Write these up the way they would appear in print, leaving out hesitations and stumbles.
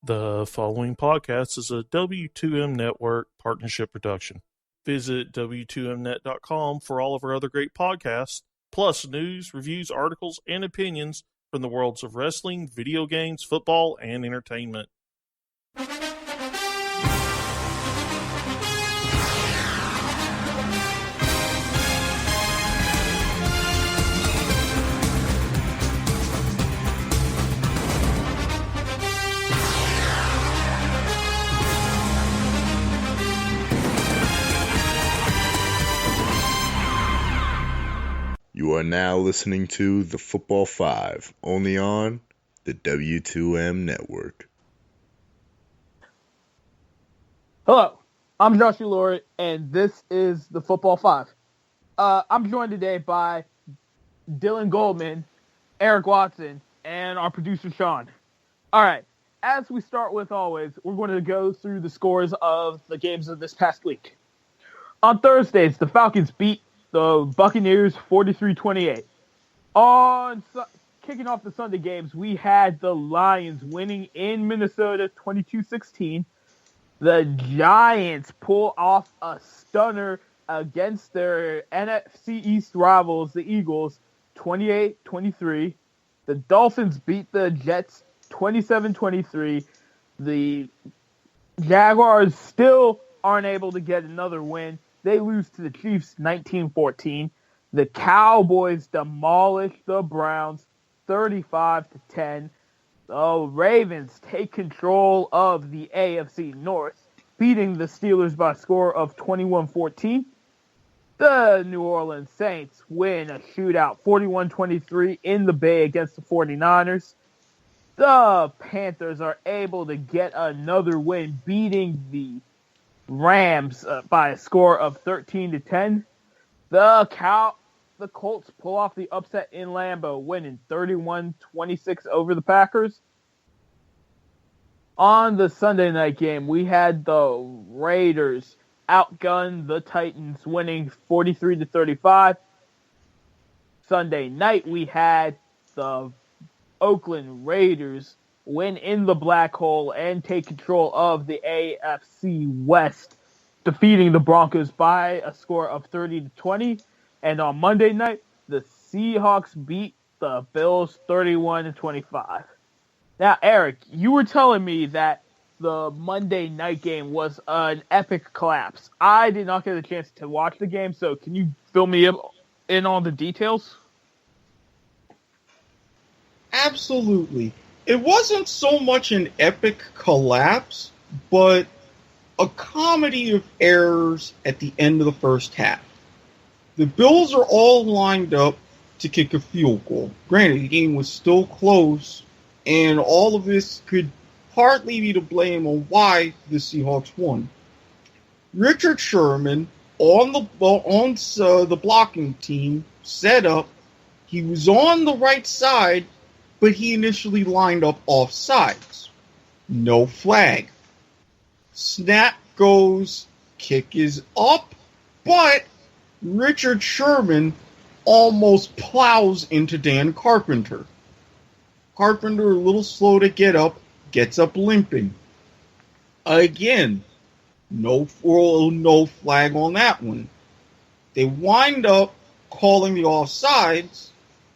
The following podcast is a W2M Network partnership production. Visit W2Mnet.com for all of our other great podcasts, plus news, reviews, articles, and opinions from the worlds of wrestling, video games, football, and entertainment. You are now listening to the Football Five, only on the W2M Network. Hello, I'm Josh Ilori, and this is the Football Five. I'm joined today by Dylan Goldman, Erik Watkins, and our producer Sean. All right, as we start with always, we're going to go through the scores of the games of this past week. On Thursdays, the Falcons beat the Buccaneers 43-28. Kicking off the Sunday games, we had the Lions winning in Minnesota 22-16. The Giants pull off a stunner against their NFC East rivals, the Eagles, 28-23. The Dolphins beat the Jets 27-23. The Jaguars still aren't able to get another win. They lose to the Chiefs 19-14. The Cowboys demolish the Browns 35-10. The Ravens take control of the AFC North, beating the Steelers by a score of 21-14. The New Orleans Saints win a shootout 41-23 in the Bay against the 49ers. The Panthers are able to get another win, beating the Rams by a score of 13-10. The Colts pull off the upset in Lambeau, winning 31-26 over the Packers. On the Sunday night game, we had the Raiders outgun the Titans, winning 43-35. Sunday night, we had the Oakland Raiders win in the black hole and take control of the AFC West, defeating the Broncos by a score of 30-20. And on Monday night, the Seahawks beat the Bills 31-25. Now, Eric, you were telling me that the Monday night game was an epic collapse. I did not get a chance to watch the game, so can you fill me in on the details? Absolutely. It wasn't so much an epic collapse, but a comedy of errors at the end of the first half. The Bills are all lined up to kick a field goal. Granted, the game was still close, and all of this could partly be to blame on why the Seahawks won. Richard Sherman, on the blocking team, set up. He was on the right side, but he initially lined up off sides. No flag. Snap goes, kick is up, but Richard Sherman almost plows into Dan Carpenter. Carpenter, a little slow to get up, gets up limping. Again, no flag on that one. They wind up calling the offsides,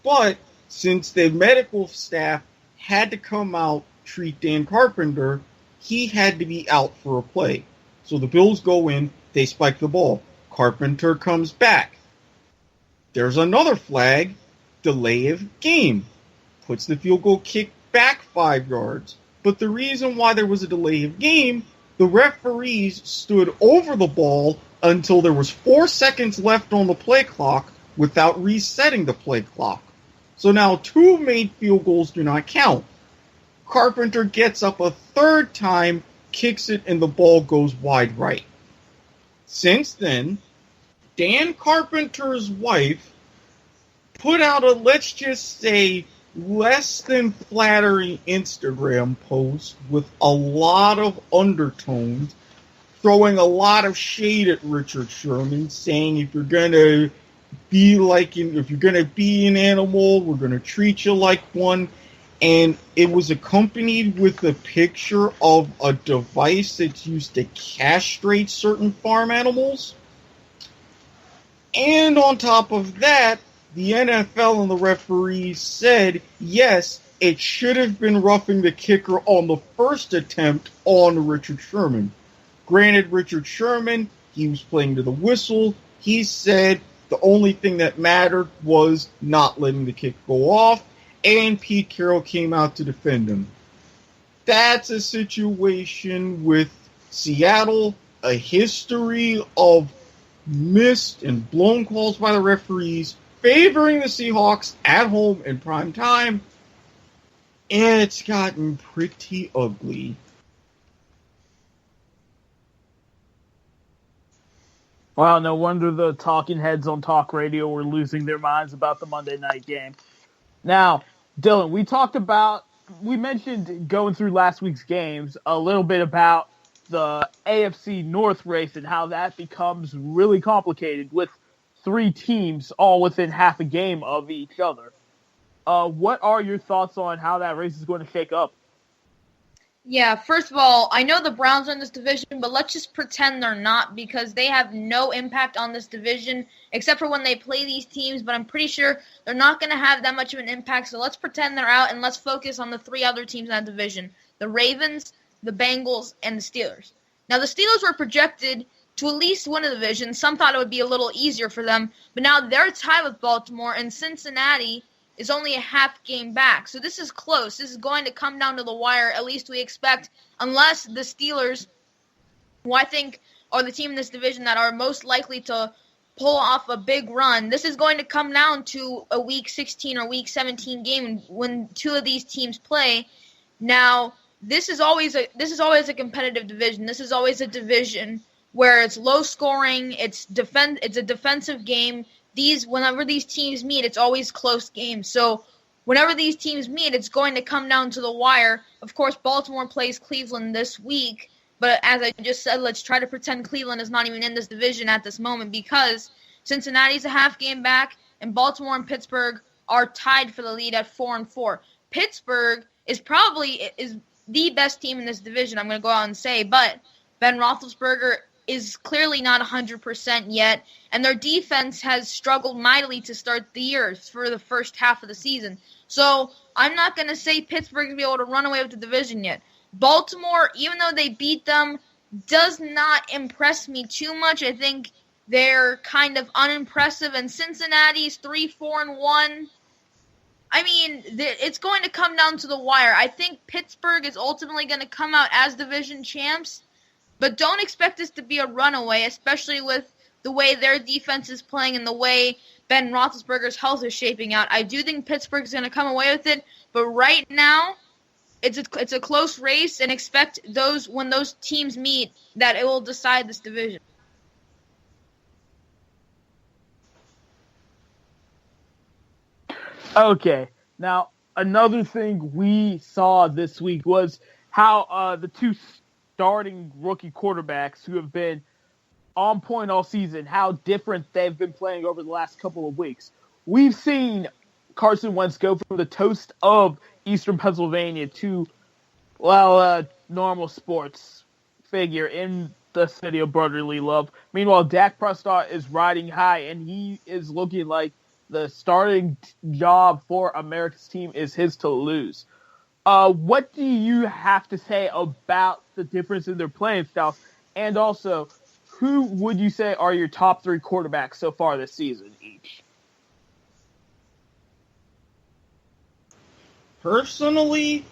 but since the medical staff had to come out, treat Dan Carpenter, he had to be out for a play. So the Bills go in, they spike the ball. Carpenter comes back. There's another flag, delay of game. Puts the field goal kick back 5 yards. But the reason why there was a delay of game, the referees stood over the ball until there was 4 seconds left on the play clock without resetting the play clock. So now 2 made field goals do not count. Carpenter gets up a third time, kicks it, and the ball goes wide right. Since then, Dan Carpenter's wife put out a, let's just say, less than flattering Instagram post with a lot of undertones, throwing a lot of shade at Richard Sherman, saying if you're gonna be an animal, we're gonna treat you like one. and it was accompanied with a picture of a device that's used to castrate certain farm animals. And on top of that, the NFL and the referees said, yes, it should have been roughing the kicker on the first attempt on Richard Sherman. Granted, Richard Sherman, he was playing to the whistle. He said the only thing that mattered was not letting the kick go off, and Pete Carroll came out to defend him. That's a situation with Seattle, a history of missed and blown calls by the referees, favoring the Seahawks at home in prime time, and it's gotten pretty ugly. Well, no wonder the talking heads on talk radio were losing their minds about the Monday night game. Now, Dylan, we mentioned going through last week's games a little bit about the AFC North race and how that becomes really complicated with three teams all within half a game of each other. What are your thoughts on how that race is going to shake up? Yeah, first of all, I know the Browns are in this division, but let's just pretend they're not because they have no impact on this division except for when they play these teams, but I'm pretty sure they're not going to have that much of an impact, so let's pretend they're out and let's focus on the three other teams in that division, the Ravens, the Bengals, and the Steelers. Now, the Steelers were projected to at least win a division. Some thought it would be a little easier for them, but now they're tied with Baltimore, and Cincinnati is only a half game back. So this is close. This is going to come down to the wire, at least we expect, unless the Steelers, who I think are the team in this division that are most likely to pull off a big run. This is going to come down to a Week 16 or Week 17 game when two of these teams play. Now, this is always a competitive division. This is always a division where it's low scoring, it's a defensive game. Whenever these teams meet, it's always close games. So whenever these teams meet, it's going to come down to the wire. Of course, Baltimore plays Cleveland this week, but as I just said, let's try to pretend Cleveland is not even in this division at this moment because Cincinnati's a half game back, and Baltimore and Pittsburgh are tied for the lead at 4-4. Pittsburgh is the best team in this division, I'm going to go out and say, but Ben Roethlisberger is clearly not 100% yet, and their defense has struggled mightily to start the year for the first half of the season. So I'm not going to say Pittsburgh's going to be able to run away with the division yet. Baltimore, even though they beat them, does not impress me too much. I think they're kind of unimpressive, and Cincinnati's 3-4-1. I mean, it's going to come down to the wire. I think Pittsburgh is ultimately going to come out as division champs, but don't expect this to be a runaway, especially with the way their defense is playing and the way Ben Roethlisberger's health is shaping out. I do think Pittsburgh's going to come away with it, but right now it's a close race, and expect when those teams meet that it will decide this division. Okay, now another thing we saw this week was how the two starting rookie quarterbacks who have been on point all season, how different they've been playing over the last couple of weeks. We've seen Carson Wentz go from the toast of Eastern Pennsylvania to, normal sports figure in the city of brotherly love. Meanwhile, Dak Prescott is riding high, and he is looking like the starting job for America's team is his to lose. What do you have to say about the difference in their playing styles? And also, who would you say are your top three quarterbacks so far this season each? Personally,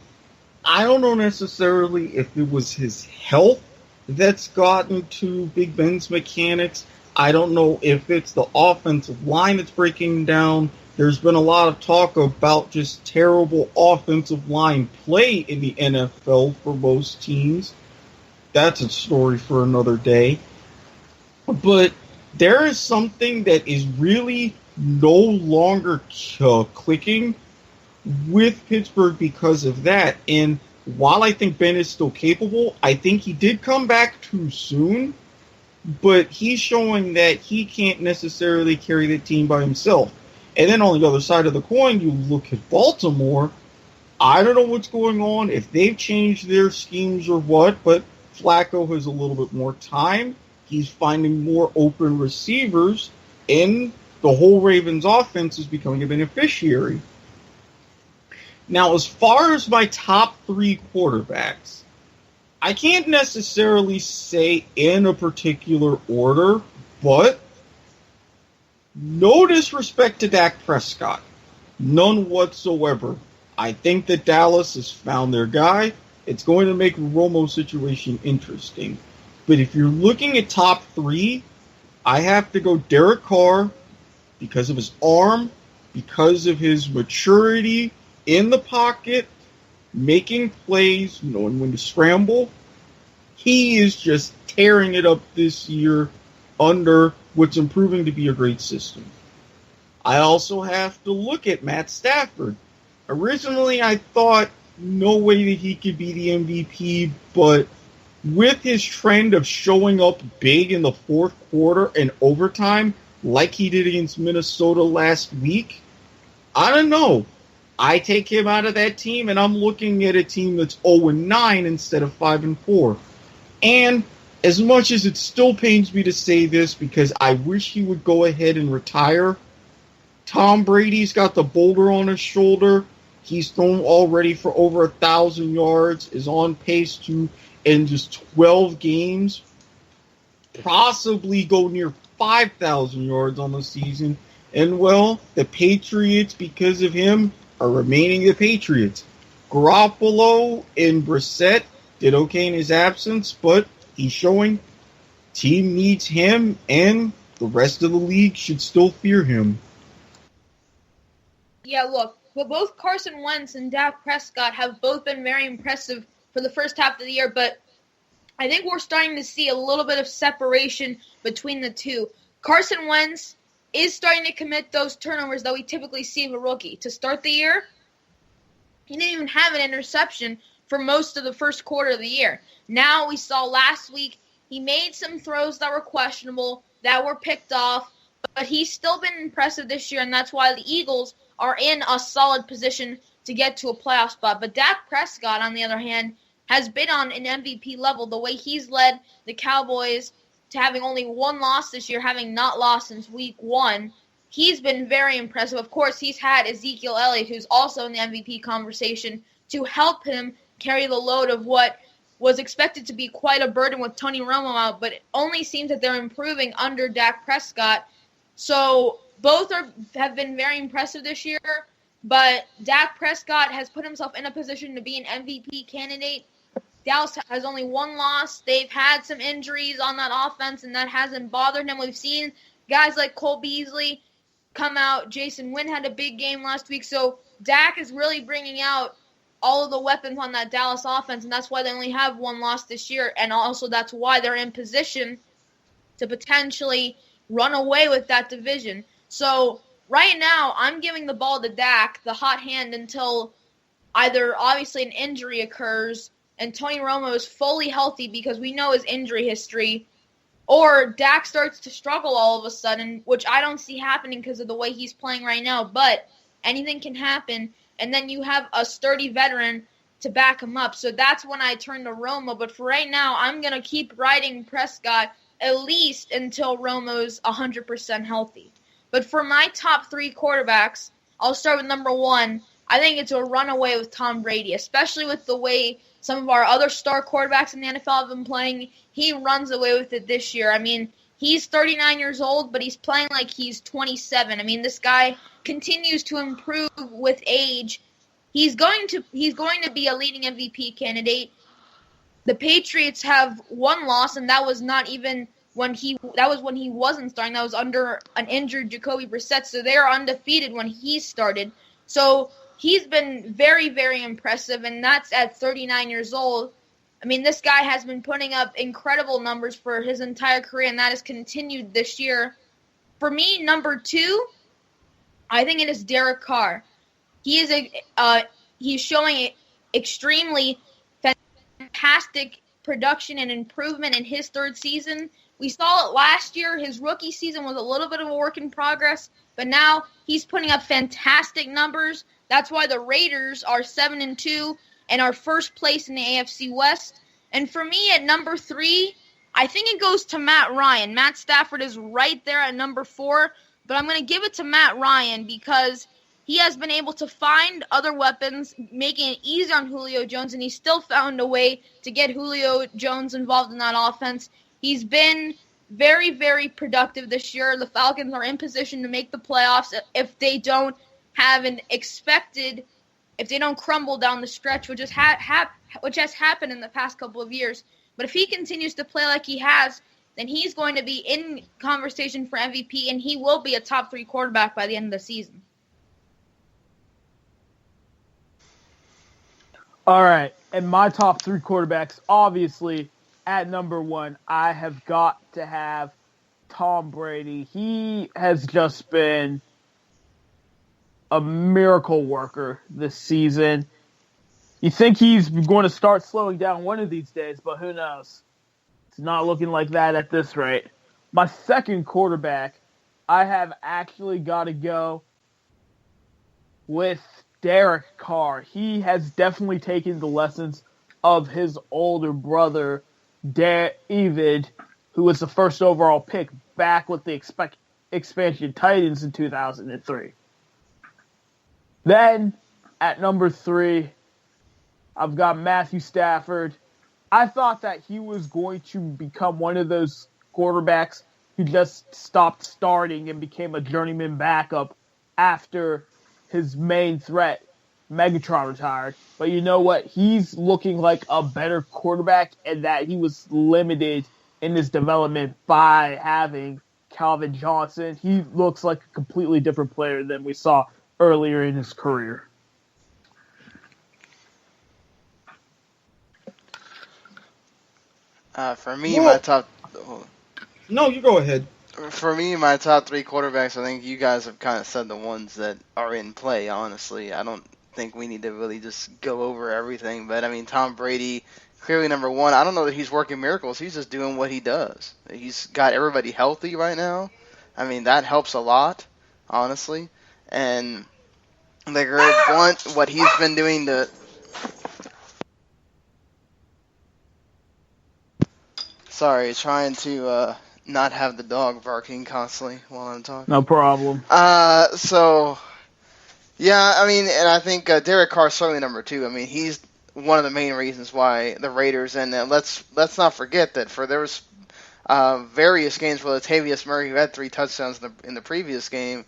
I don't know necessarily if it was his health that's gotten to Big Ben's mechanics. I don't know if it's the offensive line that's breaking down. There's been a lot of talk about just terrible offensive line play in the NFL for most teams. That's a story for another day. But there is something that is really no longer clicking with Pittsburgh because of that. And while I think Ben is still capable, I think he did come back too soon. But he's showing that he can't necessarily carry the team by himself. And then on the other side of the coin, you look at Baltimore. I don't know what's going on, if they've changed their schemes or what, but Flacco has a little bit more time. He's finding more open receivers, and the whole Ravens offense is becoming a beneficiary. Now, as far as my top 3 quarterbacks, I can't necessarily say in a particular order, but no disrespect to Dak Prescott. None whatsoever. I think that Dallas has found their guy. It's going to make Romo's situation interesting. But if you're looking at top 3, I have to go Derek Carr because of his arm, because of his maturity in the pocket, making plays, knowing when to scramble. He is just tearing it up this year under what's improving to be a great system. I also have to look at Matt Stafford. Originally, I thought no way that he could be the MVP, but with his trend of showing up big in the fourth quarter and overtime, like he did against Minnesota last week, I don't know. I take him out of that team, and I'm looking at a team that's 0-9 instead of 5-4. And as much as it still pains me to say this, because I wish he would go ahead and retire, Tom Brady's got the boulder on his shoulder. He's thrown already for over 1,000 yards, is on pace to, in just 12 games, possibly go near 5,000 yards on the season. And, well, the Patriots, because of him, are remaining the Patriots. Garoppolo and Brissett did okay in his absence, but he's showing team needs him, and the rest of the league should still fear him. Yeah, look, but both Carson Wentz and Dak Prescott have both been very impressive for the first half of the year, but I think we're starting to see a little bit of separation between the two. Carson Wentz is starting to commit those turnovers that we typically see of a rookie. To start the year, he didn't even have an interception for most of the first quarter of the year. Now we saw last week he made some throws that were questionable, that were picked off, but he's still been impressive this year, and that's why the Eagles are in a solid position to get to a playoff spot. But Dak Prescott, on the other hand, has been on an MVP level. The way he's led the Cowboys to having only one loss this year, having not lost since week 1, he's been very impressive. Of course, he's had Ezekiel Elliott, who's also in the MVP conversation, to help him carry the load of what was expected to be quite a burden with Tony Romo out, but it only seems that they're improving under Dak Prescott. So both have been very impressive this year, but Dak Prescott has put himself in a position to be an MVP candidate. Dallas has only one loss. They've had some injuries on that offense, and that hasn't bothered him. We've seen guys like Cole Beasley come out. Jason Wynn had a big game last week. So Dak is really bringing out all of the weapons on that Dallas offense, and that's why they only have one loss this year, and also that's why they're in position to potentially run away with that division. So right now, I'm giving the ball to Dak, the hot hand, until either obviously an injury occurs and Tony Romo is fully healthy because we know his injury history, or Dak starts to struggle all of a sudden, which I don't see happening because of the way he's playing right now, but anything can happen, and then you have a sturdy veteran to back him up. So that's when I turn to Romo, but for right now, I'm going to keep riding Prescott at least until Romo's 100% healthy. But for my top 3 quarterbacks, I'll start with number 1. I think it's a runaway with Tom Brady, especially with the way some of our other star quarterbacks in the NFL have been playing. He runs away with it this year. I mean, he's 39 years old, but he's playing like he's 27. I mean, this guy continues to improve with age. He's going to be a leading MVP candidate. The Patriots have one loss, and that was not even when he wasn't starting. That was under an injured Jacoby Brissett, so they are undefeated when he started. So he's been very, very impressive, and that's at 39 years old. I mean, this guy has been putting up incredible numbers for his entire career, and that has continued this year. For me, number 2, I think it is Derek Carr. He's showing extremely fantastic production and improvement in his third season. We saw it last year. His rookie season was a little bit of a work in progress, but now he's putting up fantastic numbers That's why the Raiders are 7-2 and are first place in the AFC West. And for me, at number 3, I think it goes to Matt Ryan. Matt Stafford is right there at number 4, but I'm going to give it to Matt Ryan because he has been able to find other weapons, making it easier on Julio Jones, and he still found a way to get Julio Jones involved in that offense. He's been very, very productive this year. The Falcons are in position to make the playoffs if they don't have if they don't crumble down the stretch, which has happened in the past couple of years. But if he continues to play like he has, then he's going to be in conversation for MVP, and he will be a top 3 quarterback by the end of the season. All right, and my top 3 quarterbacks, obviously, at number 1, I have got to have Tom Brady. He has just been a miracle worker this season. You think he's going to start slowing down one of these days, but who knows? It's not looking like that at this rate. My second quarterback, I have actually got to go with Derek Carr. He has definitely taken the lessons of his older brother, David, who was the first overall pick back with the expansion Titans in 2003. Then, at number 3, I've got Matthew Stafford. I thought that he was going to become one of those quarterbacks who just stopped starting and became a journeyman backup after his main threat, Megatron, retired. But you know what? He's looking like a better quarterback, and that he was limited in his development by having Calvin Johnson. He looks like a completely different player than we saw earlier in his career. For me, my top... No, you go ahead. For me, my top 3 quarterbacks, I think you guys have kind of said the ones that are in play, honestly. I don't think we need to really just go over everything. But, I mean, Tom Brady, clearly number 1. I don't know that he's working miracles. He's just doing what he does. He's got everybody healthy right now. I mean, that helps a lot, honestly. And the Greg Blunt, what he's been doing to... Sorry, trying to not have the dog barking constantly while I'm talking. No problem. So, yeah, I mean, and I think Derek Carr is certainly number 2. I mean, he's one of the main reasons why the Raiders, and let's not forget that there was various games where Latavius Murray, who had 3 touchdowns in the previous game,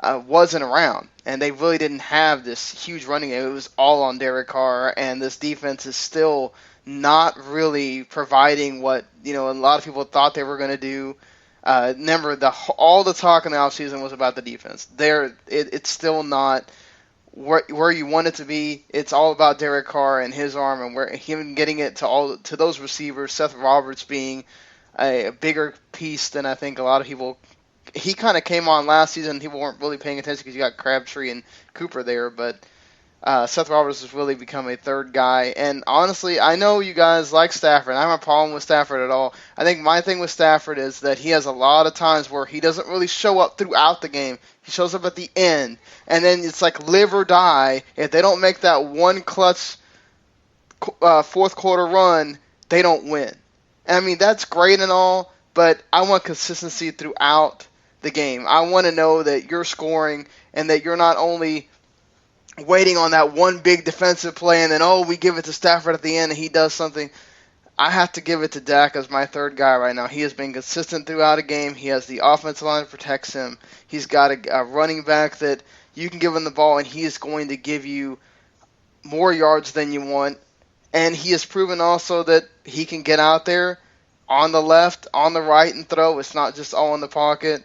wasn't around, and they really didn't have this huge running game. It was all on Derek Carr, and this defense is still not really providing what a lot of people thought they were going to do. Remember, all the talk in the offseason was about the defense. It's still not where you want it to be. It's all about Derek Carr and his arm, and where him getting it to those receivers. Seth Roberts being a bigger piece than I think a lot of people. He kind of came on last season. People weren't really paying attention because you got Crabtree and Cooper there, but Seth Roberts has really become a third guy. And honestly, I know you guys like Stafford. I don't have a problem with Stafford at all. I think my thing with Stafford is that he has a lot of times where he doesn't really show up throughout the game. He shows up at the end, and then it's like live or die. If they don't make that one clutch fourth quarter run, they don't win. And I mean, that's great and all, but I want consistency throughout the game. I want to know that you're scoring and that you're not only waiting on that one big defensive play and then, we give it to Stafford at the end and he does something. I have to give it to Dak as my third guy right now. He has been consistent throughout a game. He has the offensive line that protects him. He's got a running back that you can give him the ball and he is going to give you more yards than you want. And he has proven also that he can get out there on the left, on the right, and throw. It's not just all in the pocket.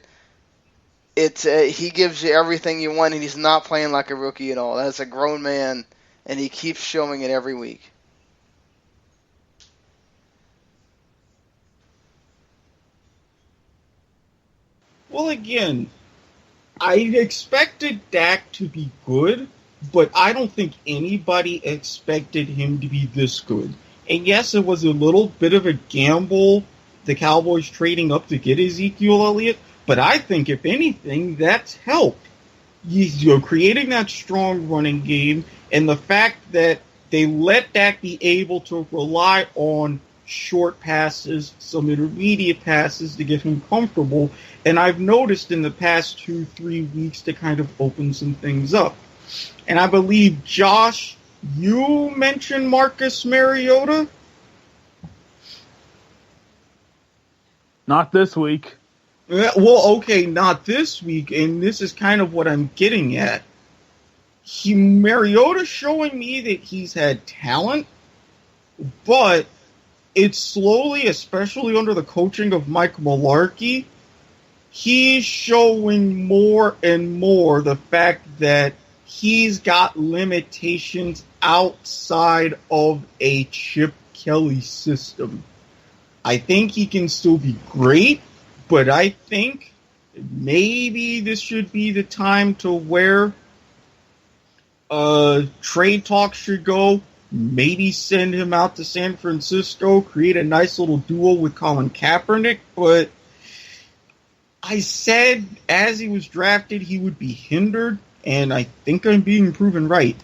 He gives you everything you want, and he's not playing like a rookie at all. That's a grown man, and he keeps showing it every week. Well, again, I expected Dak to be good, but I don't think anybody expected him to be this good. And yes, it was a little bit of a gamble, the Cowboys trading up to get Ezekiel Elliott, but I think, if anything, that's helped. creating that strong running game, and the fact that they let Dak be able to rely on short passes, some intermediate passes to get him comfortable. And I've noticed in the past 2-3 weeks to kind of open some things up. And I believe, Josh, you mentioned Marcus Mariota? Not this week. Well, okay, not this week, and this is kind of what I'm getting at. Mariota's showing me that he's had talent, but it's slowly, especially under the coaching of Mike Mularkey, he's showing more and more the fact that he's got limitations outside of a Chip Kelly system. I think he can still be great, but I think maybe this should be the time to where trade talks should go. Maybe send him out to San Francisco, create a nice little duo with Colin Kaepernick. But I said as he was drafted, he would be hindered, and I think I'm being proven right.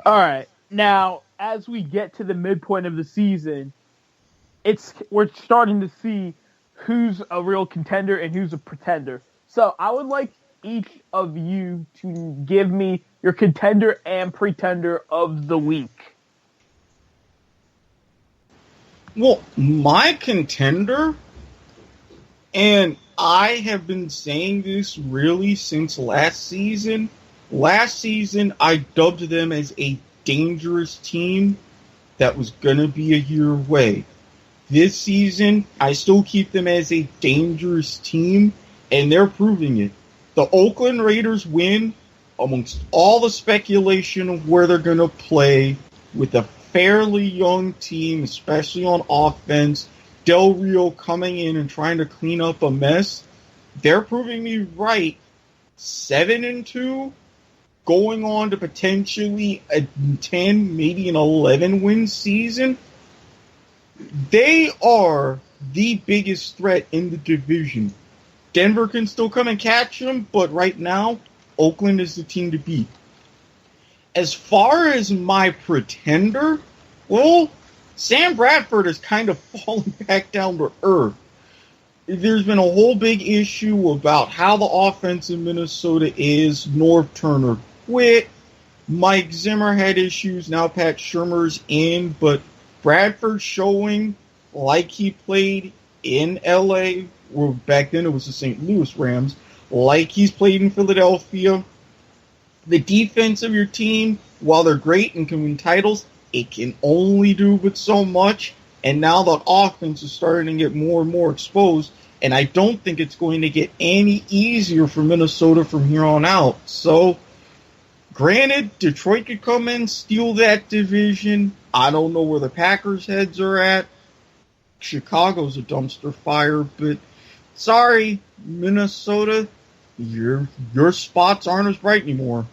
All right. Now, as we get to the midpoint of the season, we're starting to see who's a real contender and who's a pretender. So I would like each of you to give me your contender and pretender of the week. Well, my contender, and I have been saying this really since last season. Last season, I dubbed them as a dangerous team that was going to be a year away. This season, I still keep them as a dangerous team, and they're proving it. The Oakland Raiders win amongst all the speculation of where they're going to play with a fairly young team, especially on offense. Del Rio coming in and trying to clean up a mess. They're proving me right. 7-2, going on to potentially a 10, maybe an 11-win season. They are the biggest threat in the division. Denver can still come and catch them, but right now, Oakland is the team to beat. As far as my pretender, well, Sam Bradford has kind of fallen back down to earth. There's been a whole big issue about how the offense in Minnesota is. Norv Turner quit. Mike Zimmer had issues. Now Pat Shurmur's in, but Bradford showing like he played in L.A., or back then it was the St. Louis Rams, like he's played in Philadelphia. The defense of your team, while they're great and can win titles, it can only do but so much. And now the offense is starting to get more and more exposed, and I don't think it's going to get any easier for Minnesota from here on out. So, granted, Detroit could come in, steal that division. I don't know where the Packers' heads are at. Chicago's a dumpster fire, but sorry, Minnesota, your spots aren't as bright anymore.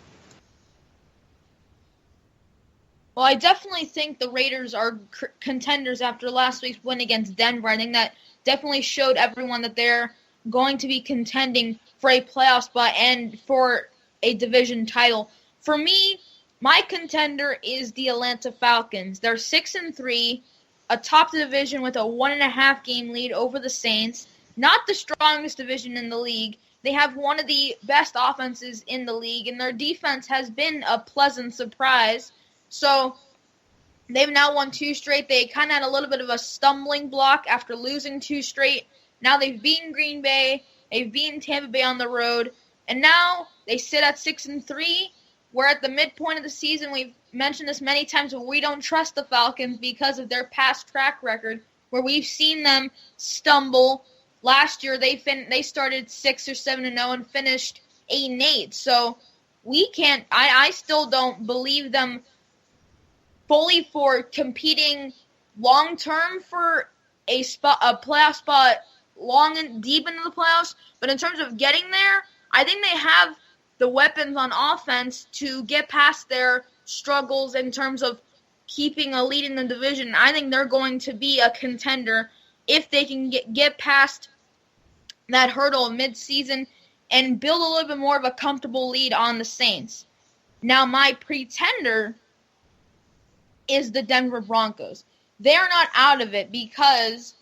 Well, I definitely think the Raiders are contenders after last week's win against Denver. I think that definitely showed everyone that they're going to be contending for a playoff spot and for a division title. For me, my contender is the Atlanta Falcons. They're 6-3, atop the division with a 1.5 game lead over the Saints. Not the strongest division in the league. They have one of the best offenses in the league, and their defense has been a pleasant surprise. So they've now won 2 straight. They kind of had a little bit of a stumbling block after losing 2 straight. Now they've beaten Green Bay. They've beaten Tampa Bay on the road. And now they sit at 6-3. We're at the midpoint of the season. We've mentioned this many times, but we don't trust the Falcons because of their past track record, where we've seen them stumble. Last year they started 6 or 7-0 and finished 8-8. So we can't. I still don't believe them fully for competing long term for a playoff spot, long and deep into the playoffs. But in terms of getting there, I think they have the weapons on offense to get past their struggles in terms of keeping a lead in the division. I think they're going to be a contender if they can get past that hurdle mid-season and build a little bit more of a comfortable lead on the Saints. Now, my pretender is the Denver Broncos. They are not out of it because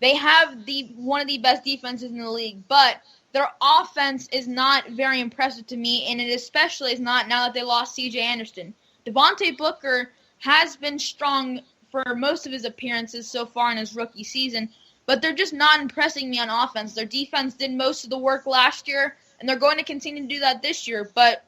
they have one of the best defenses in the league, but their offense is not very impressive to me, and it especially is not now that they lost C.J. Anderson. Devontae Booker has been strong for most of his appearances so far in his rookie season, but they're just not impressing me on offense. Their defense did most of the work last year, and they're going to continue to do that this year. But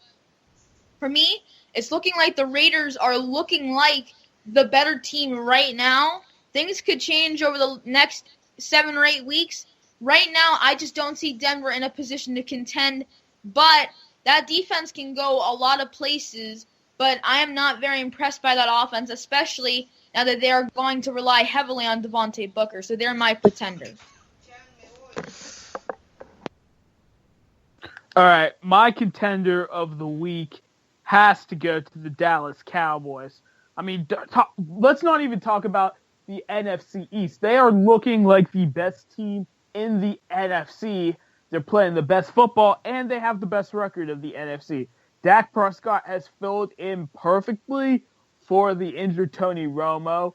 for me, it's looking like the Raiders are looking like the better team right now. Things could change over the next 7 or 8 weeks. Right now, I just don't see Denver in a position to contend, but that defense can go a lot of places, but I am not very impressed by that offense, especially now that they are going to rely heavily on Devontae Booker, so they're my pretender. All right, my contender of the week has to go to the Dallas Cowboys. I mean, let's not even talk about the NFC East. They are looking like the best team in the NFC. They're playing the best football, and they have the best record of the NFC. Dak Prescott has filled in perfectly for the injured Tony Romo.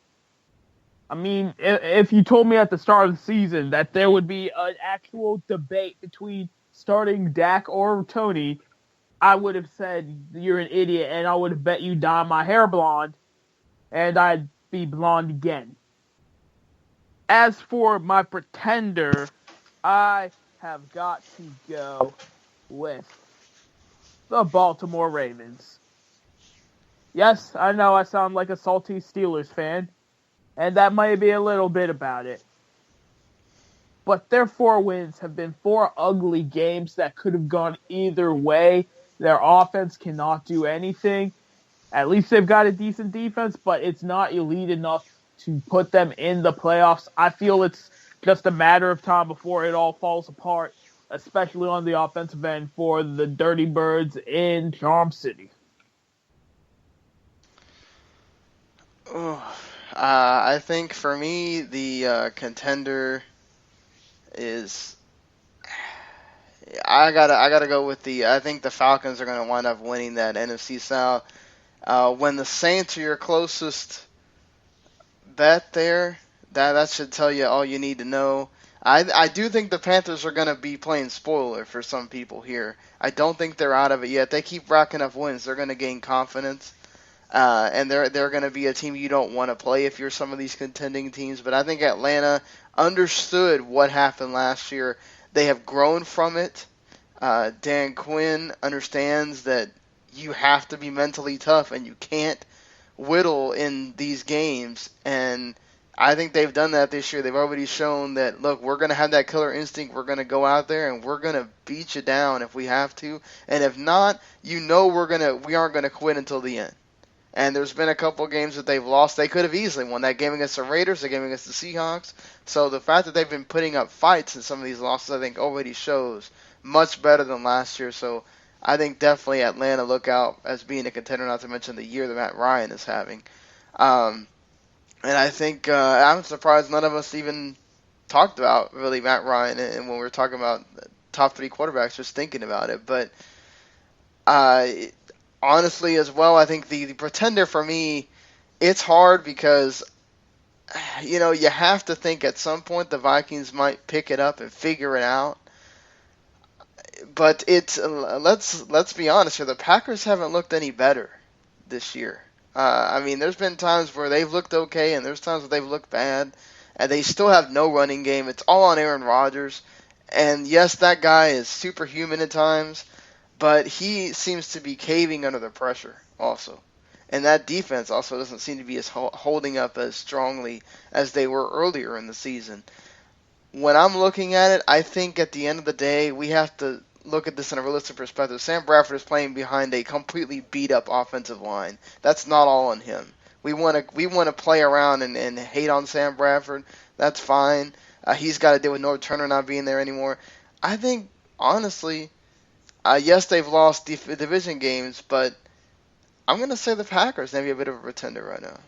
I mean, if you told me at the start of the season that there would be an actual debate between starting Dak or Tony, I would have said you're an idiot, and I would have bet you dye my hair blonde, and I'd be blonde again. As for my pretender, I have got to go with the Baltimore Ravens. Yes, I know I sound like a salty Steelers fan, and that might be a little bit about it. But their 4 wins have been 4 ugly games that could have gone either way. Their offense cannot do anything. At least they've got a decent defense, but it's not elite enough to put them in the playoffs. I feel it's just a matter of time before it all falls apart, especially on the offensive end for the Dirty Birds in Charm City. I think for me, the contender is I gotta go with I think the Falcons are gonna wind up winning that NFC South. When the Saints are your closest bet there, that should tell you all you need to know. I do think the Panthers are going to be playing spoiler for some people here. I don't think they're out of it yet. They keep racking up wins. They're going to gain confidence. And they're going to be a team you don't want to play if you're some of these contending teams. But I think Atlanta understood what happened last year. They have grown from it. Dan Quinn understands that you have to be mentally tough and you can't whittle in these games, and I think they've done that this year. They've already shown that, look, we're going to have that killer instinct. We're going to go out there and we're going to beat you down if we have to, and if not, we aren't going to quit until the end. And there's been a couple games that they've lost. They could have easily won that game against the Raiders, the game against the Seahawks. So the fact that they've been putting up fights in some of these losses, I think, already shows much better than last year. So I think definitely Atlanta look out as being a contender, not to mention the year that Matt Ryan is having. And I think I'm surprised none of us even talked about really Matt Ryan and when we were talking about top 3 quarterbacks, just thinking about it. But honestly as well, I think the pretender for me, it's hard because you have to think at some point the Vikings might pick it up and figure it out. But let's be honest here. The Packers haven't looked any better this year. I mean, there's been times where they've looked okay, and there's times where they've looked bad, and they still have no running game. It's all on Aaron Rodgers. And yes, that guy is superhuman at times, but he seems to be caving under the pressure also. And that defense also doesn't seem to be holding up as strongly as they were earlier in the season. When I'm looking at it, I think at the end of the day, we have to look at this in a realistic perspective. Sam Bradford is playing behind a completely beat-up offensive line. That's not all on him. We want to play around and hate on Sam Bradford. That's fine. He's got to deal with Norv Turner not being there anymore. I think, honestly, yes, they've lost division games, but I'm going to say the Packers may be a bit of a pretender right now.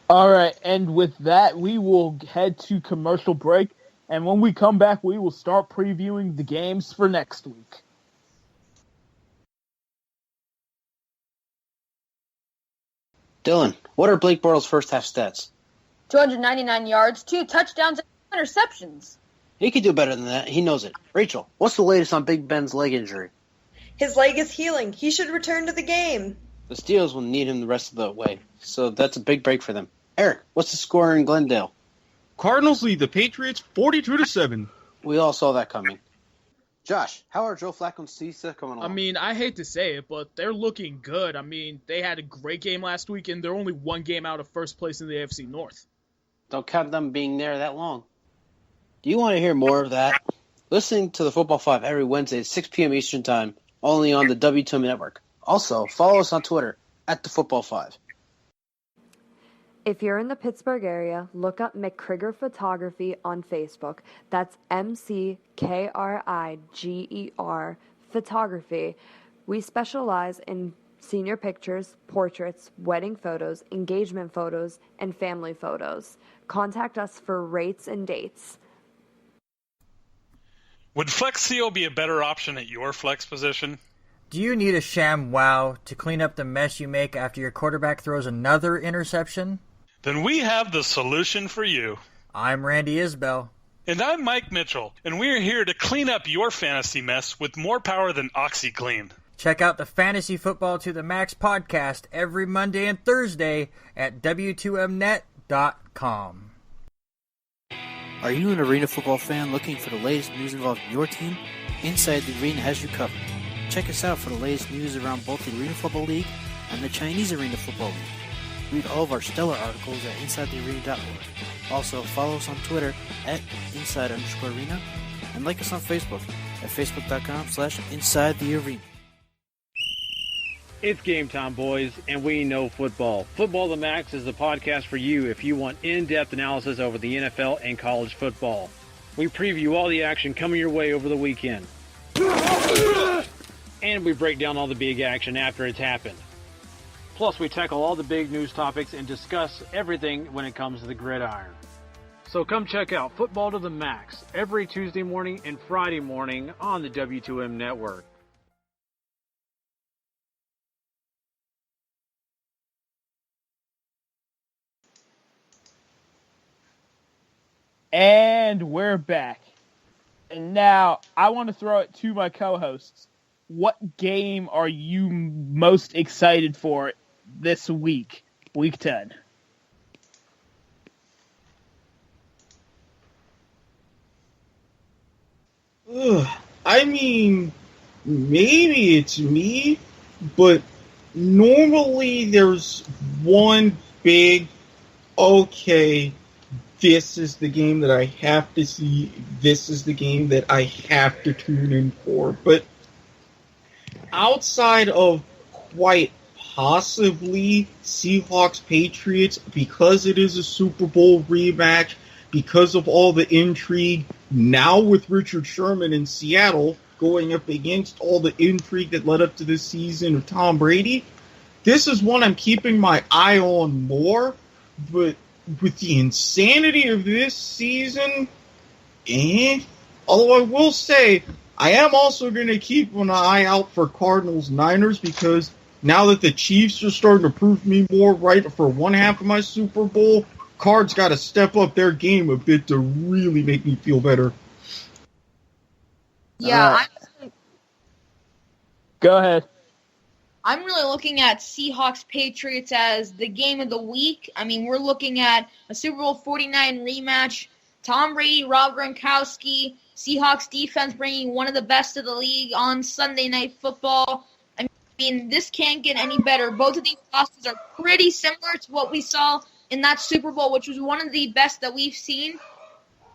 All right, and with that, we will head to commercial break, and when we come back, we will start previewing the games for next week. Dylan, what are Blake Bortles' first half stats? 299 yards, 2 touchdowns, and interceptions. He could do better than that. He knows it. Rachel, what's the latest on Big Ben's leg injury? His leg is healing. He should return to the game. The Steelers will need him the rest of the way, so that's a big break for them. Eric, what's the score in Glendale? Cardinals lead the Patriots 42-7. We all saw that coming. Josh, how are Joe Flacco and Cisa coming along? I mean, I hate to say it, but they're looking good. I mean, they had a great game last week, and they're only one game out of first place in the AFC North. Don't count them being there that long. Do you want to hear more of that? Listen to the Football 5 every Wednesday at 6 p.m. Eastern Time, only on the W2M Network. Also, follow us on Twitter at the Football 5. If you're in the Pittsburgh area, look up McCrigger Photography on Facebook. That's McKriger Photography. We specialize in senior pictures, portraits, wedding photos, engagement photos, and family photos. Contact us for rates and dates. Would Flex Seal be a better option at your flex position? Do you need a sham wow to clean up the mess you make after your quarterback throws another interception? Then we have the solution for you. I'm Randy Isbell. And I'm Mike Mitchell, and we're here to clean up your fantasy mess with more power than OxyClean. Check out the Fantasy Football to the Max podcast every Monday and Thursday at W2Mnet.com. Are you an arena football fan looking for the latest news involving your team? Inside the Arena has you covered. Check us out for the latest news around both the Arena Football League and the Chinese Arena Football League. Read all of our stellar articles at InsideTheArena.org. Also, follow us on Twitter at Inside_Arena and like us on Facebook at Facebook.com/InsideTheArena. It's game time, boys, and we know football. Football to the Max is the podcast for you if you want in-depth analysis over the NFL and college football. We preview all the action coming your way over the weekend. And we break down all the big action after it's happened. Plus, we tackle all the big news topics and discuss everything when it comes to the gridiron. So come check out Football to the Max every Tuesday morning and Friday morning on the W2M Network. And we're back. And now I want to throw it to my co-hosts. What game are you most excited for this week, week 10? I mean, maybe it's me, but normally there's one big, okay, this is the game that I have to see, this is the game that I have to tune in for. But outside of quite possibly Seahawks-Patriots, because it is a Super Bowl rematch, because of all the intrigue, now with Richard Sherman in Seattle going up against all the intrigue that led up to this season of Tom Brady, this is one I'm keeping my eye on more. But with the insanity of this season, although I will say, I am also going to keep an eye out for Cardinals-Niners, because now that the Chiefs are starting to prove me more right for one half of my Super Bowl, Cards got to step up their game a bit to really make me feel better. Yeah, Go ahead. I'm really looking at Seahawks-Patriots as the game of the week. I mean, we're looking at a Super Bowl 49 rematch. Tom Brady, Rob Gronkowski, Seahawks defense bringing one of the best of the league on Sunday Night Football. I mean, this can't get any better. Both of these losses are pretty similar to what we saw in that Super Bowl, which was one of the best that we've seen.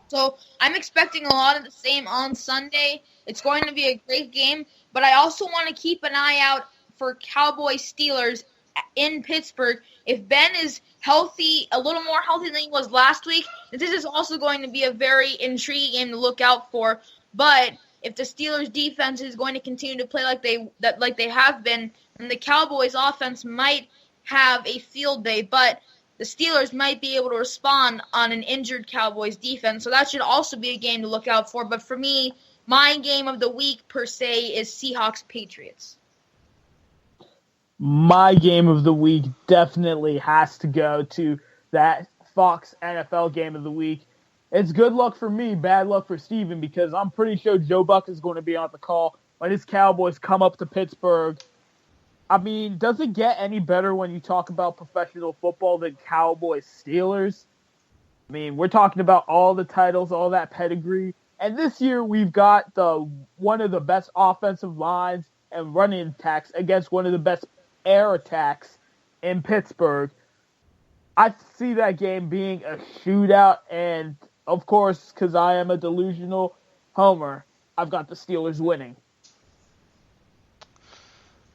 So I'm expecting a lot of the same on Sunday. It's going to be a great game, but I also want to keep an eye out for Cowboys-Steelers in Pittsburgh. If Ben is healthy, a little more healthy than he was last week, this is also going to be a very intriguing game to look out for. But if the Steelers' defense is going to continue to play like they have been, then the Cowboys' offense might have a field day. But the Steelers might be able to respond on an injured Cowboys defense. So that should also be a game to look out for. But for me, my game of the week per se is Seahawks-Patriots. My game of the week definitely has to go to that Fox NFL game of the week. It's good luck for me, bad luck for Steven, because I'm pretty sure Joe Buck is going to be on the call when his Cowboys come up to Pittsburgh. I mean, does it get any better when you talk about professional football than Cowboys-Steelers? I mean, we're talking about all the titles, all that pedigree. And this year we've got one of the best offensive lines and running attacks against one of the best air attacks in Pittsburgh. I see that game being a shootout, and of course, because I am a delusional homer, I've got the Steelers winning.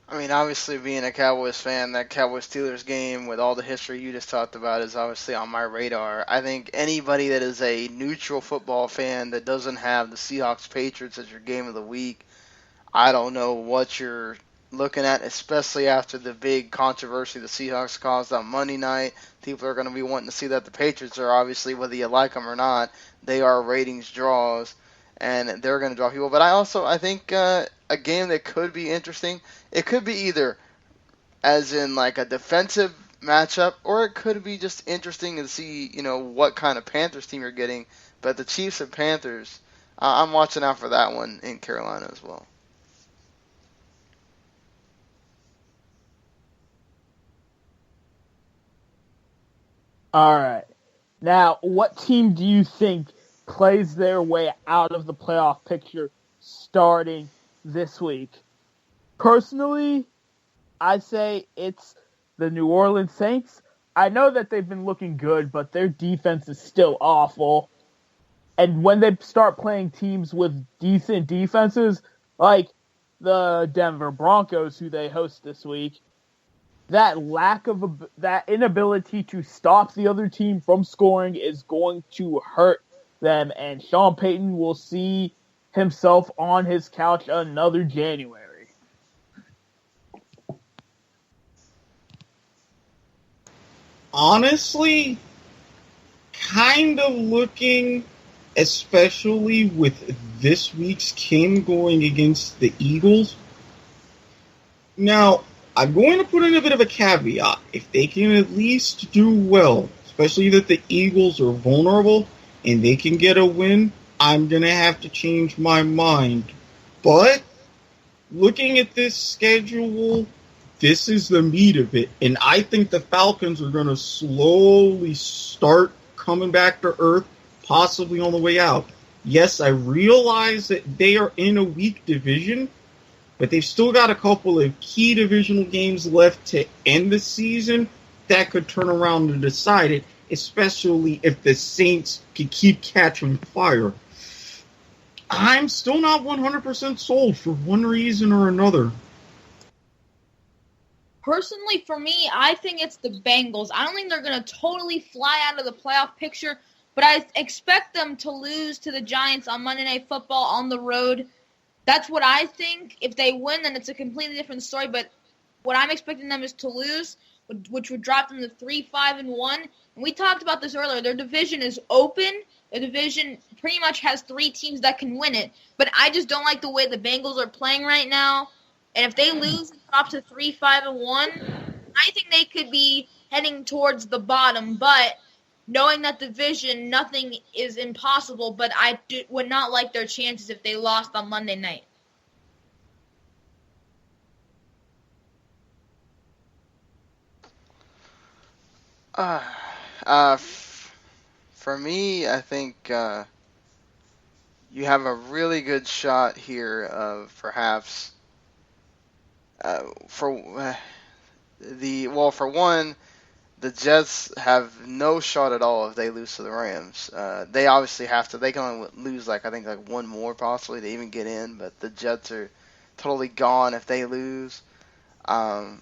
I mean, obviously, being a Cowboys fan, that Cowboys-Steelers game with all the history you just talked about is obviously on my radar. I think anybody that is a neutral football fan that doesn't have the Seahawks-Patriots as your game of the week, I don't know what you're looking at, especially after the big controversy the Seahawks caused on Monday night. People are going to be wanting to see that. The Patriots are obviously, whether you like them or not, they are ratings draws, and they're going to draw people. But I think a game that could be interesting, it could be either as in like a defensive matchup, or it could be just interesting to see, what kind of Panthers team you're getting. But the Chiefs and Panthers, I'm watching out for that one in Carolina as well. All right. Now, what team do you think plays their way out of the playoff picture starting this week? Personally, I say it's the New Orleans Saints. I know that they've been looking good, but their defense is still awful. And when they start playing teams with decent defenses, like the Denver Broncos, who they host this week, that inability to stop the other team from scoring is going to hurt them, and Sean Payton will see himself on his couch another January. Honestly, kind of looking, especially with this week's game going against the Eagles. Now, I'm going to put in a bit of a caveat. If they can at least do well, especially that the Eagles are vulnerable and they can get a win, I'm going to have to change my mind. But looking at this schedule, this is the meat of it. And I think the Falcons are going to slowly start coming back to earth, possibly on the way out. Yes, I realize that they are in a weak division, but they've still got a couple of key divisional games left to end the season that could turn around and decide it, especially if the Saints can keep catching fire. I'm still not 100% sold for one reason or another. Personally, for me, I think it's the Bengals. I don't think they're going to totally fly out of the playoff picture, but I expect them to lose to the Giants on Monday Night Football on the road. That's what I think. If they win, then it's a completely different story. But what I'm expecting them is to lose, which would drop them to 3-5-1. And we talked about this earlier. Their division is open. Their division pretty much has 3 teams that can win it. But I just don't like the way the Bengals are playing right now. And if they lose and drop to 3-5-1, I think they could be heading towards the bottom. But knowing that division, nothing is impossible, but I would not like their chances if they lost on Monday night. For me, I think you have a really good shot here of perhaps for one, the Jets have no shot at all if they lose to the Rams. They obviously have to. They can only lose I think one more possibly to even get in. But the Jets are totally gone if they lose. I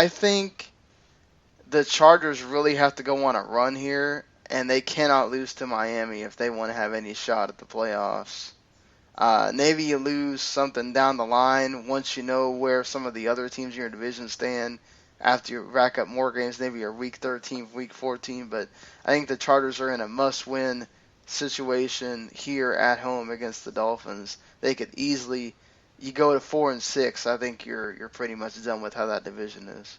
think the Chargers really have to go on a run here, and they cannot lose to Miami if they want to have any shot at the playoffs. Maybe you lose something down the line once you know where some of the other teams in your division stand after you rack up more games, maybe your week 13, week 14. But I think the Chargers are in a must-win situation here at home against the Dolphins. They could easily, you go to 4-6. I think you're pretty much done with how that division is.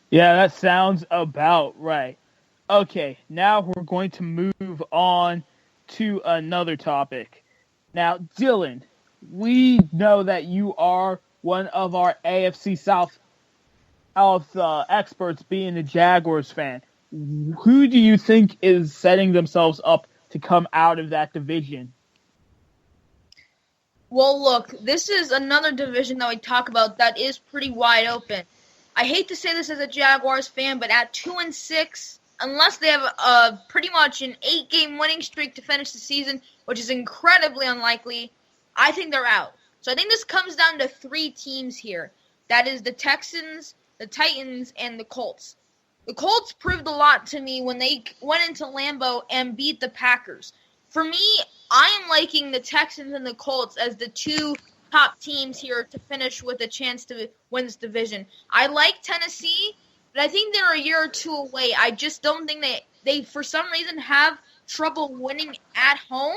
Yeah, that sounds about right. Okay, now we're going to move on to another topic. Now, Dylan, we know that you are one of our AFC South experts, being a Jaguars fan. Who do you think is setting themselves up to come out of that division? Well, look, this is another division that we talk about that is pretty wide open. I hate to say this as a Jaguars fan, but at 2-6, unless they have pretty much an 8-game winning streak to finish the season, which is incredibly unlikely, I think they're out. So I think this comes down to 3 teams here. That is the Texans, the Titans, and the Colts. The Colts proved a lot to me when they went into Lambeau and beat the Packers. For me, I am liking the Texans and the Colts as the 2 top teams here to finish with a chance to win this division. I like Tennessee, but I think they're a year or 2 away. I just don't think they for some reason have trouble winning at home,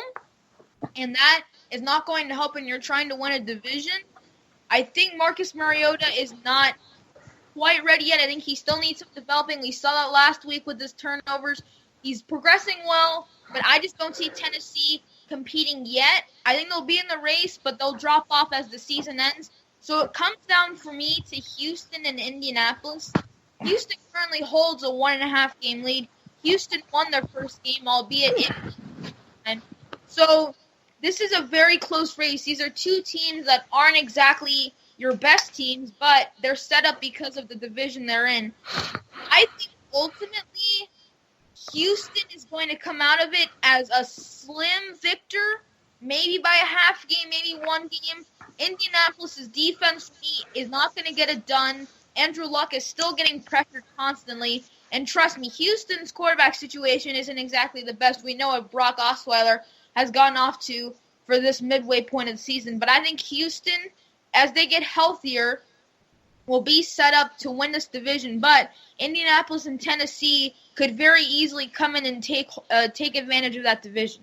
and that is not going to help when you're trying to win a division. I think Marcus Mariota is not quite ready yet. I think he still needs some developing. We saw that last week with his turnovers. He's progressing well, but I just don't see Tennessee competing yet. I think they'll be in the race, but they'll drop off as the season ends. So it comes down for me to Houston and Indianapolis. Houston currently holds a 1.5 game lead. Houston won their first game, albeit in time. So this is a very close race. These are 2 teams that aren't exactly your best teams, but they're set up because of the division they're in. I think ultimately Houston is going to come out of it as a slim victor, maybe by a half game, maybe 1 game. Indianapolis' defense is not going to get it done. Andrew Luck is still getting pressured constantly. And trust me, Houston's quarterback situation isn't exactly the best. We know what Brock Osweiler has gone off to for this midway point of the season. But I think Houston, as they get healthier, will be set up to win this division. But Indianapolis and Tennessee could very easily come in and take advantage of that division.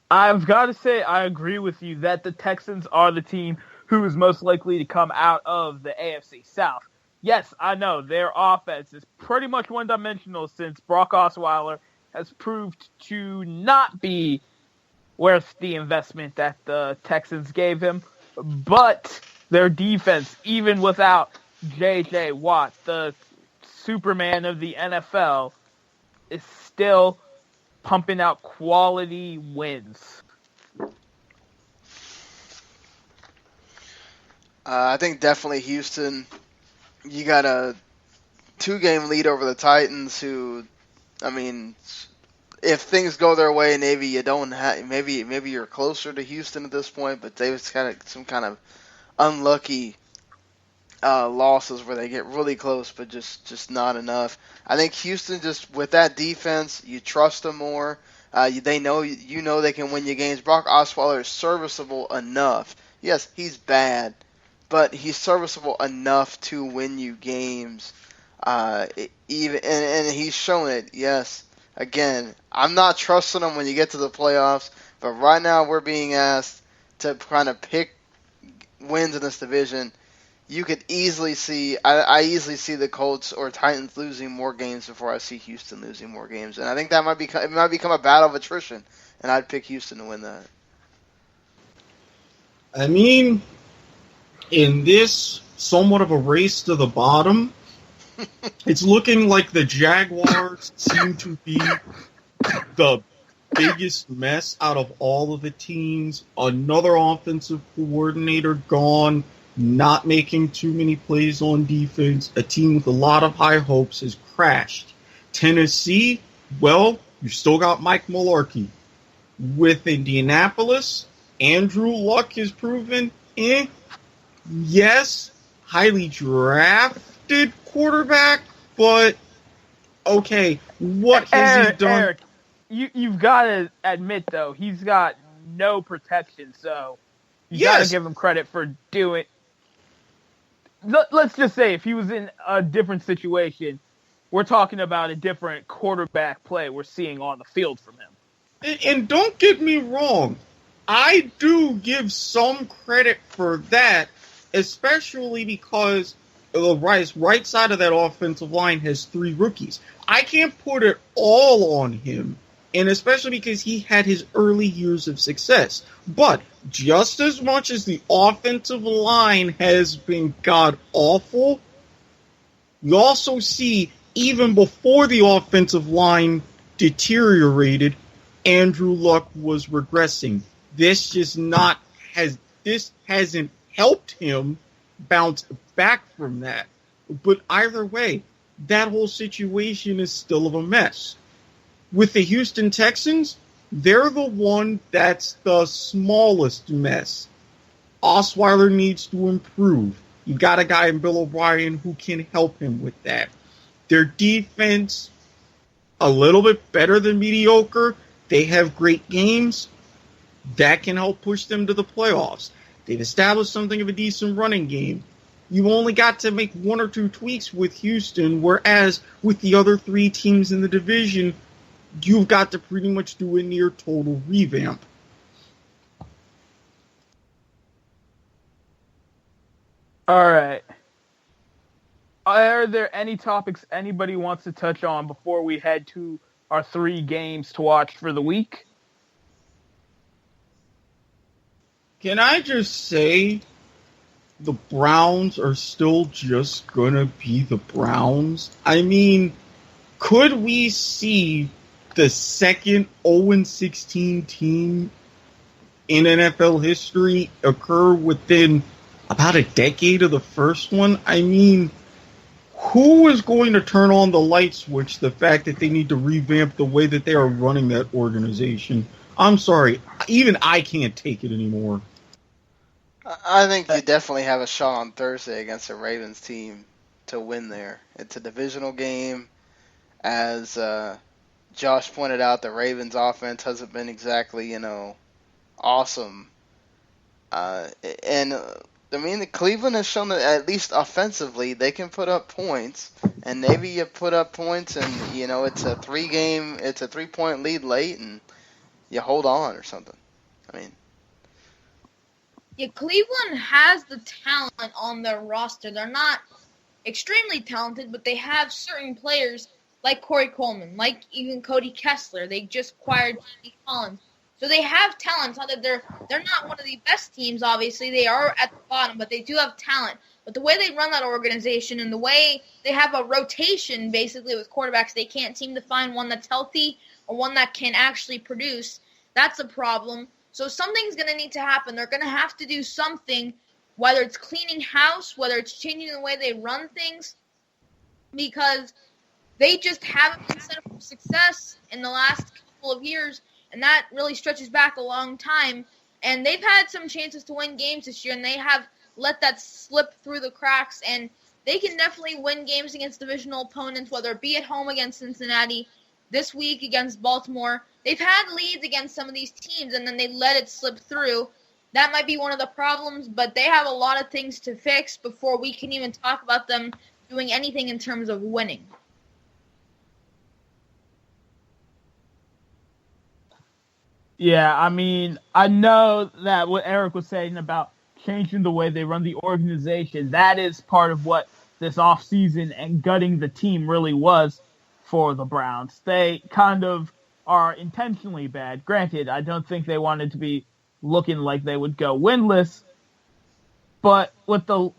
I've got to say I agree with you that the Texans are the team who is most likely to come out of the AFC South. Yes, I know their offense is pretty much one-dimensional since Brock Osweiler has proved to not be worth the investment that the Texans gave him. But their defense, even without J.J. Watt, the Superman of the NFL, is still pumping out quality wins. I think definitely Houston. You got a 2-game lead over the Titans, who, I mean, if things go their way, maybe you don't have, maybe you're closer to Houston at this point, but they've got some kind of unlucky losses where they get really close, but just not enough. I think Houston, just with that defense, you trust them more. They know they can win you games. Brock Osweiler is serviceable enough. Yes, he's bad, but he's serviceable enough to win you games. Even and he's shown it. Yes, again, I'm not trusting him when you get to the playoffs, but right now we're being asked to kind of pick wins in this division. You could easily see, I easily see the Colts or Titans losing more games before I see Houston losing more games, and I think that might become a battle of attrition, and I'd pick Houston to win that. I mean, in this somewhat of a race to the bottom, it's looking like the Jaguars seem to be the biggest mess out of all of the teams. Another offensive coordinator gone, not making too many plays on defense. A team with a lot of high hopes has crashed. Tennessee, well, you still got Mike Mularkey. With Indianapolis, Andrew Luck has proven, yes, highly drafted quarterback, but okay, what has he done? you've got to admit, though, he's got no protection, so you got to give him credit for doing. Let's just say if he was in a different situation, we're talking about a different quarterback play we're seeing on the field from him. And don't get me wrong, I do give some credit for that, especially because the right side of that offensive line has 3 rookies. I can't put it all on him, and especially because he had his early years of success. But just as much as the offensive line has been god-awful, you also see, even before the offensive line deteriorated, Andrew Luck was regressing. This hasn't helped him bounce back from that. But either way, that whole situation is still of a mess. With the Houston Texans, they're the one that's the smallest mess. Osweiler needs to improve. You got a guy in Bill O'Brien who can help him with that. Their defense, a little bit better than mediocre. They have great games. That can help push them to the playoffs. They've established something of a decent running game. You only got to make 1 or 2 tweaks with Houston, whereas with the other 3 teams in the division, you've got to pretty much do a near total revamp. All right. Are there any topics anybody wants to touch on before we head to our 3 games to watch for the week? Can I just say the Browns are still just going to be the Browns? I mean, could we see the second 0-16 team in NFL history occur within about a decade of the first one? I mean, who is going to turn on the light switch the fact that they need to revamp the way that they are running that organization? I'm sorry, even I can't take it anymore. I think you definitely have a shot on Thursday against a Ravens team to win there. It's a divisional game. As Josh pointed out, the Ravens offense hasn't been exactly, awesome. I mean, Cleveland has shown that at least offensively they can put up points, and maybe you put up points and, it's a 3-point lead late and you hold on or something. I mean, yeah, Cleveland has the talent on their roster. They're not extremely talented, but they have certain players like Corey Coleman, like even Cody Kessler. They just acquired J.D. Collins. So they have talent. They're not one of the best teams, obviously. They are at the bottom, but they do have talent. But the way they run that organization and the way they have a rotation, basically, with quarterbacks, they can't seem to find one that's healthy or one that can actually produce. That's a problem. So something's going to need to happen. They're going to have to do something, whether it's cleaning house, whether it's changing the way they run things, because they just haven't been set up for success in the last couple of years, and that really stretches back a long time. And they've had some chances to win games this year, and they have let that slip through the cracks, and they can definitely win games against divisional opponents, whether it be at home against Cincinnati, this week against Baltimore. They've had leads against some of these teams, and then they let it slip through. That might be one of the problems, but they have a lot of things to fix before we can even talk about them doing anything in terms of winning. Yeah, I mean, I know that what Erik was saying about changing the way they run the organization, that is part of what this offseason and gutting the team really was for the Browns. They kind of are intentionally bad. Granted, I don't think they wanted to be looking like they would go winless, but with the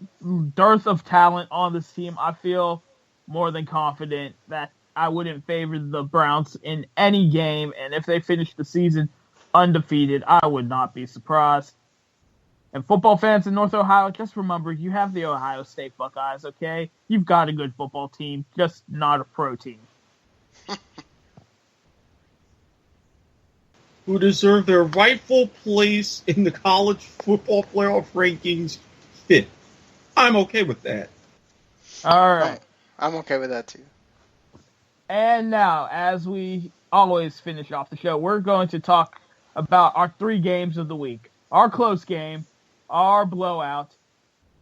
dearth of talent on this team, I feel more than confident that I wouldn't favor the Browns in any game, and if they finish the season undefeated, I would not be surprised. And football fans in North Ohio, just remember, you have the Ohio State Buckeyes, okay? You've got a good football team, just not a pro team. Who deserve their rightful place in the college football playoff rankings 5th. I'm okay with that. All right. I'm okay with that, too. And now, as we always finish off the show, we're going to talk about our 3 games of the week. Our close game, our blowout,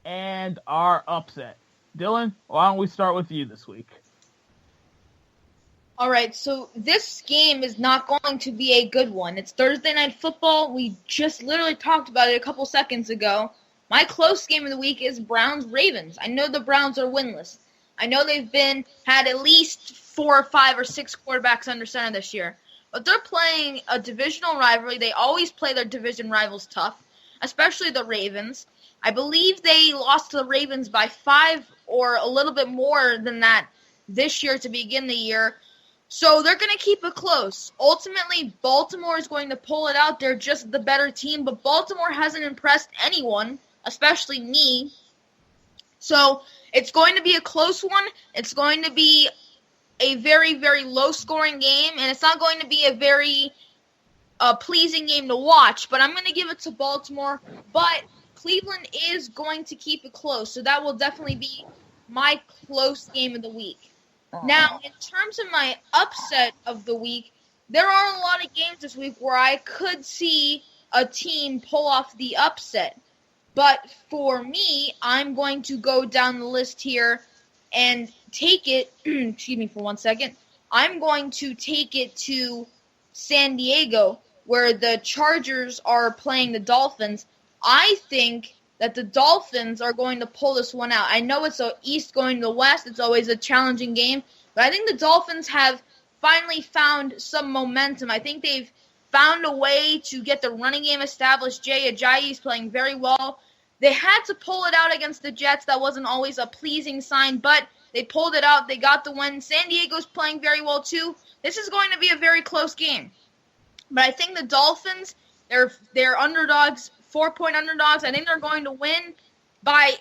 and our upset. Dylan, why don't we start with you this week? All right, so this game is not going to be a good one. It's Thursday Night Football. We just literally talked about it a couple seconds ago. My close game of the week is Browns-Ravens. I know the Browns are winless. I know they've had at least 4 or 5 or 6 quarterbacks under center this year. But they're playing a divisional rivalry. They always play their division rivals tough, especially the Ravens. I believe they lost to the Ravens by 5 or a little bit more than that this year to begin the year. So they're going to keep it close. Ultimately, Baltimore is going to pull it out. They're just the better team, but Baltimore hasn't impressed anyone, especially me. So it's going to be a close one. It's going to be a very, very low-scoring game, and it's not going to be a very pleasing game to watch, but I'm going to give it to Baltimore. But Cleveland is going to keep it close, so that will definitely be my close game of the week. Now, in terms of my upset of the week, there are a lot of games this week where I could see a team pull off the upset. But for me, I'm going to go down the list here and take it, excuse me for 1 second, I'm going to take it to San Diego, where the Chargers are playing the Dolphins. I think that the Dolphins are going to pull this one out. I know it's the East going to the West. It's always a challenging game. But I think the Dolphins have finally found some momentum. I think they've found a way to get the running game established. Jay Ajayi is playing very well. They had to pull it out against the Jets. That wasn't always a pleasing sign, but they pulled it out. They got the win. San Diego's playing very well, too. This is going to be a very close game. But I think the Dolphins, they're underdogs, 4-point underdogs. I think they're going to win by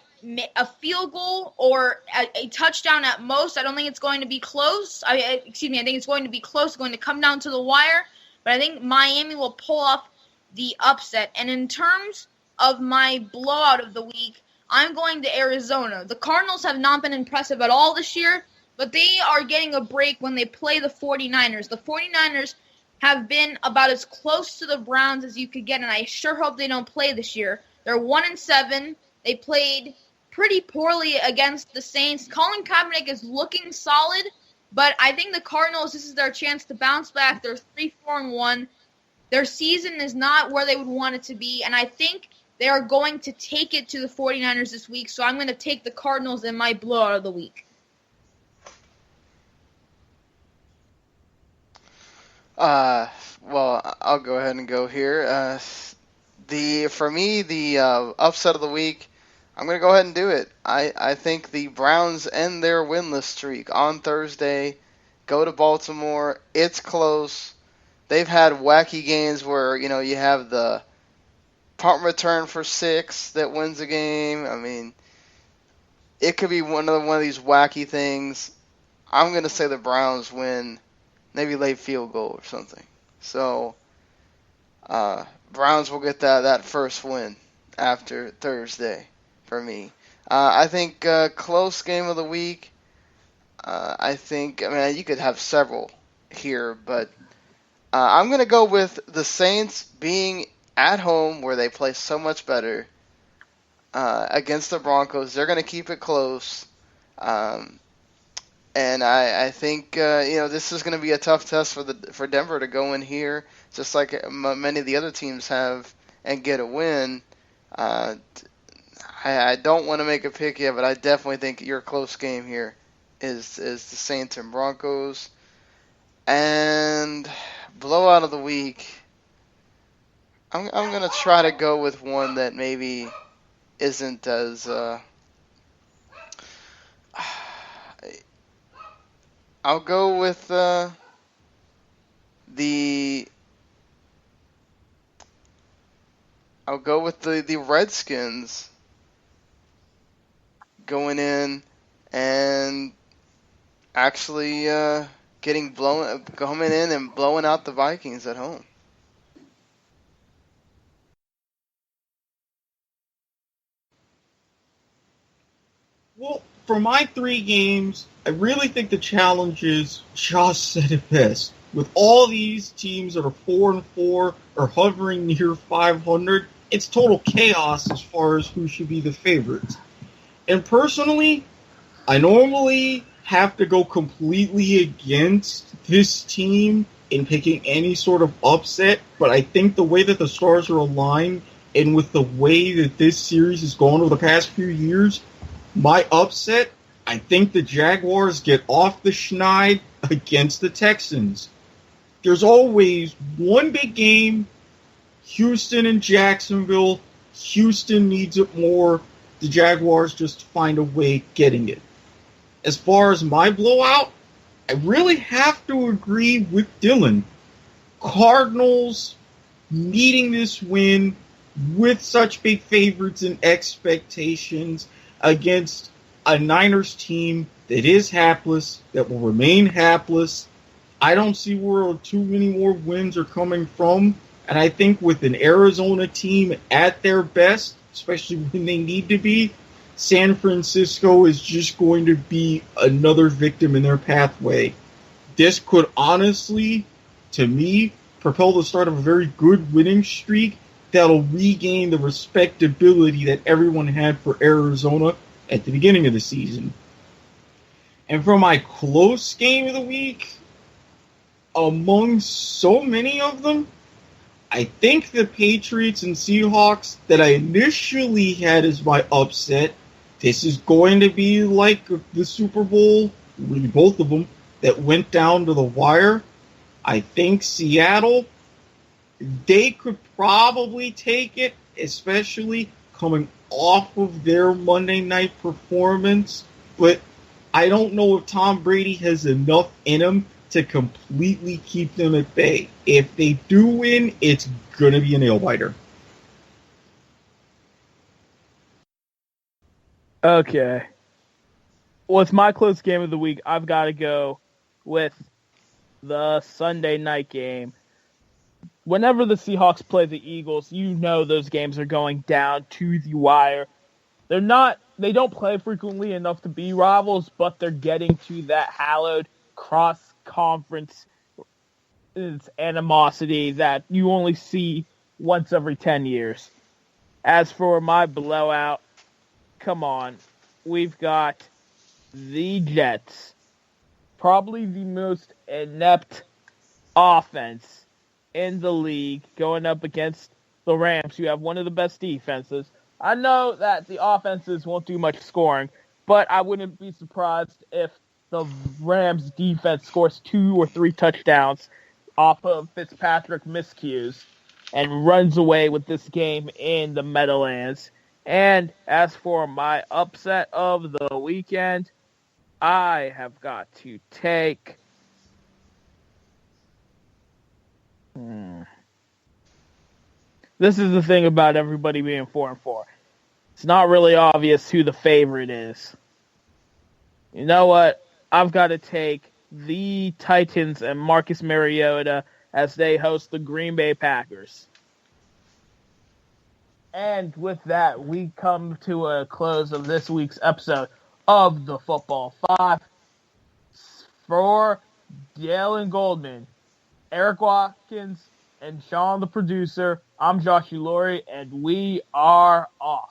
a field goal or a touchdown at most. I don't think it's going to be close. I think it's going to be close. It's going to come down to the wire. But I think Miami will pull off the upset. And in terms of my blowout of the week, I'm going to Arizona. The Cardinals have not been impressive at all this year, but they are getting a break when they play the 49ers. The 49ers have been about as close to the Browns as you could get, and I sure hope they don't play this year. They're 1-7. They played pretty poorly against the Saints. Colin Kaepernick is looking solid, but I think the Cardinals, this is their chance to bounce back. They're 3-4-1. Their season is not where they would want it to be, and I think they are going to take it to the 49ers this week, so I'm going to take the Cardinals in my blowout of the week. Well, I'll go ahead and go here. For me, the upset of the week, I'm going to go ahead and do it. I think the Browns end their winless streak on Thursday, go to Baltimore. It's close. They've had wacky games where, you have the punt return for 6 that wins a game. I mean, it could be one of these wacky things. I'm going to say the Browns win, maybe late field goal or something. So, Browns will get that first win after Thursday for me. I think close game of the week. You could have several here, but I'm going to go with the Saints being at home where they play so much better against the Broncos. They're going to keep it close. And I think this is going to be a tough test for Denver to go in here, just like many of the other teams have, and get a win. I don't want to make a pick yet, but I definitely think your close game here is the Saints and Broncos. And blowout of the week, I'm going to try to go with one that maybe isn't as I'll go with the Redskins going in and actually coming in and blowing out the Vikings at home. Well, for my 3 games, I really think the challenge is, Josh said it best, with all these teams that are 4-4 or hovering near 500, it's total chaos as far as who should be the favorites. And personally, I normally have to go completely against this team in picking any sort of upset, but I think the way that the stars are aligned and with the way that this series has gone over the past few years, my upset, I think the Jaguars get off the schneid against the Texans. There's always one big game, Houston and Jacksonville. Houston needs it more. The Jaguars just find a way getting it. As far as my blowout, I really have to agree with Dylan. Cardinals needing this win with such big favorites and expectations against a Niners team that is hapless, that will remain hapless. I don't see where too many more wins are coming from. And I think with an Arizona team at their best, especially when they need to be, San Francisco is just going to be another victim in their pathway. This could honestly, to me, propel the start of a very good winning streak that'll regain the respectability that everyone had for Arizona at the beginning of the season. And for my close game of the week, among so many of them, I think the Patriots and Seahawks that I initially had as my upset, this is going to be like the Super Bowl, really both of them, that went down to the wire. I think Seattle, they could probably take it, especially coming off of their Monday night performance. But I don't know if Tom Brady has enough in him to completely keep them at bay. If they do win, it's going to be a nail-biter. Okay. With my close game of the week, I've got to go with the Sunday night game. Whenever the Seahawks play the Eagles, you know those games are going down to the wire. They don't play frequently enough to be rivals, but they're getting to that hallowed cross-conference animosity that you only see once every 10 years. As for my blowout, come on. We've got the Jets. Probably the most inept offense in the league going up against the Rams, who have one of the best defenses. I know that the offenses won't do much scoring, but I wouldn't be surprised if the Rams defense scores 2 or 3 touchdowns off of Fitzpatrick miscues and runs away with this game in the Meadowlands. And as for my upset of the weekend, I have got to take... This is the thing about everybody being 4-4. It's not really obvious who the favorite is. You know what? I've got to take the Titans and Marcus Mariota as they host the Green Bay Packers. And with that, we come to a close of this week's episode of the Football Five. For Dale Goldman, Erik Watkins, and Sean the producer, I'm Josh Ilori, and we are off.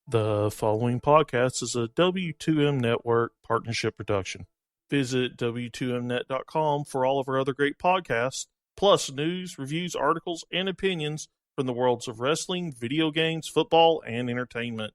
The following podcast is a W2M Network partnership production. Visit W2Mnet.com for all of our other great podcasts, plus news, reviews, articles, and opinions from the worlds of wrestling, video games, football, and entertainment.